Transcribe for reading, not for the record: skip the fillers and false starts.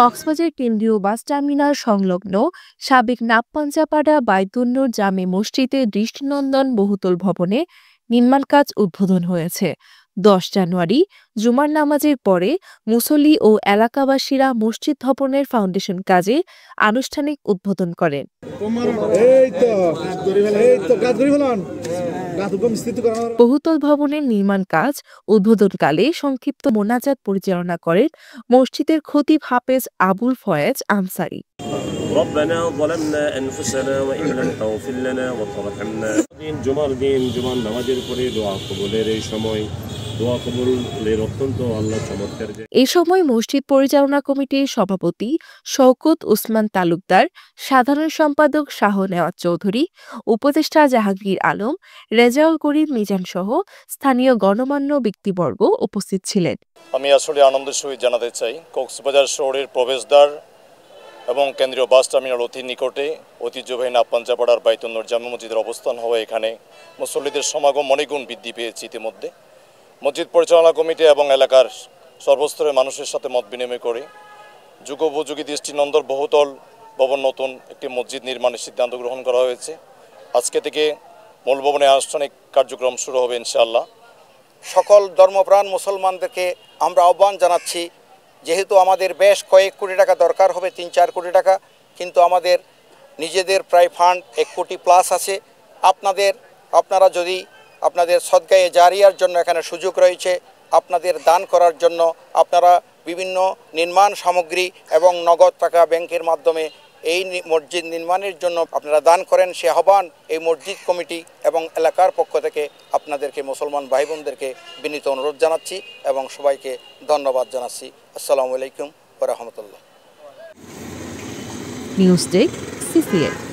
কক্সবাজার কেন্দ্রীয় bus terminal সংলগ্ন সাবেক নাগপাঞ্জাপাড়া বাইতুন্নুর জামে মসজিদের দৃষ্টিনন্দন বহুতল ভবনে নির্মাণ কাজ উদ্বোধন হয়েছে। ১০ জানুয়ারি জুমার নামাজের পরে মুসল্লি ও এলাকাবাসীরা মসজিদ ভবনের ফাউন্ডেশন কাজে আনুষ্ঠানিক উদ্বোধন করেন। বহুতল ভবনের নির্মাণ কাজ উদ্বোধনকালে সংক্ষিপ্ত মোনাজাত পরিচালনা করেন মসজিদের খতিব হাফেজ আবুল ফয়েজ আনসারী। ربنا ظلمنا أنفسنا وإن لم تغفر لنا وترحمنا জুমার নামাজের পরে দোয়া কবুলের এই সময় দোয়া কবুলের অত্যন্ত আল্লাহ চমৎকার। এ সময় মসজিদ পরিচালনা কমিটির সভাপতি শওকত উসমান তালুকদার, সাধারণ সম্পাদক শাহ নেওয়াজ চৌধুরী, উপদেষ্টা জাহাঙ্গীর আলম, রেজাউল করিম মিজান সহ স্থানীয় গণমান্য ব্যক্তিবর্গ উপস্থিত ছিলেন। আমি আসলে আনন্দের সহিত জানাতে চাই, কক্সবাজার শহরের প্রবেশদ্বার এবং কেন্দ্রীয় বাস টার্মিনাল অতি নিকটে ঐতিহ্যবাহী নাগপাঞ্জাপাড়ার বাইতুন্নুর জামে মসজিদের অবস্থান হওয়া এখানে মুসল্লিদের সমাগম অনেকগুণ বৃদ্ধি পেয়েছে। ইতিমধ্যে মসজিদ পরিচালনা কমিটি এবং এলাকার সর্বস্তরের মানুষের সাথে মত বিনিময় করে যুগোপযোগী দৃষ্টিনন্দন বহুতল ভবন নতুন একটি মসজিদ নির্মাণের সিদ্ধান্ত গ্রহণ করা হয়েছে। আজকে থেকে মূল ভবনে আনুষ্ঠানিক কার্যক্রম শুরু হবে ইনশাআল্লাহ। সকল ধর্মপ্রাণ মুসলমানদেরকে আমরা আহ্বান জানাচ্ছি, যেহেতু আমাদের বেশ কয়েক কোটি টাকা দরকার হবে, ৩-৪ কোটি টাকা, কিন্তু আমাদের নিজেদের প্রায় ফান্ড ১ কোটি প্লাস আছে। আপনারা যদি আপনাদের সদকায়ে জারিয়ার জন্য এখানে সুযোগ রয়েছে, আপনাদের দান করার জন্য আপনারা বিভিন্ন নির্মাণ সামগ্রী এবং নগদ টাকা ব্যাংকের মাধ্যমে এই মসজিদ নির্মাণের জন্য আপনারা দান করেন, সে আহ্বান এই মসজিদ কমিটি এবং এলাকার পক্ষ থেকে আপনাদেরকে মুসলমান ভাই বোনদেরকে বিনীত অনুরোধ জানাচ্ছি এবং সবাইকে ধন্যবাদ জানাচ্ছি। আসসালামু আলাইকুম ওয়া রাহমাতুল্লাহ। News desk, CCN।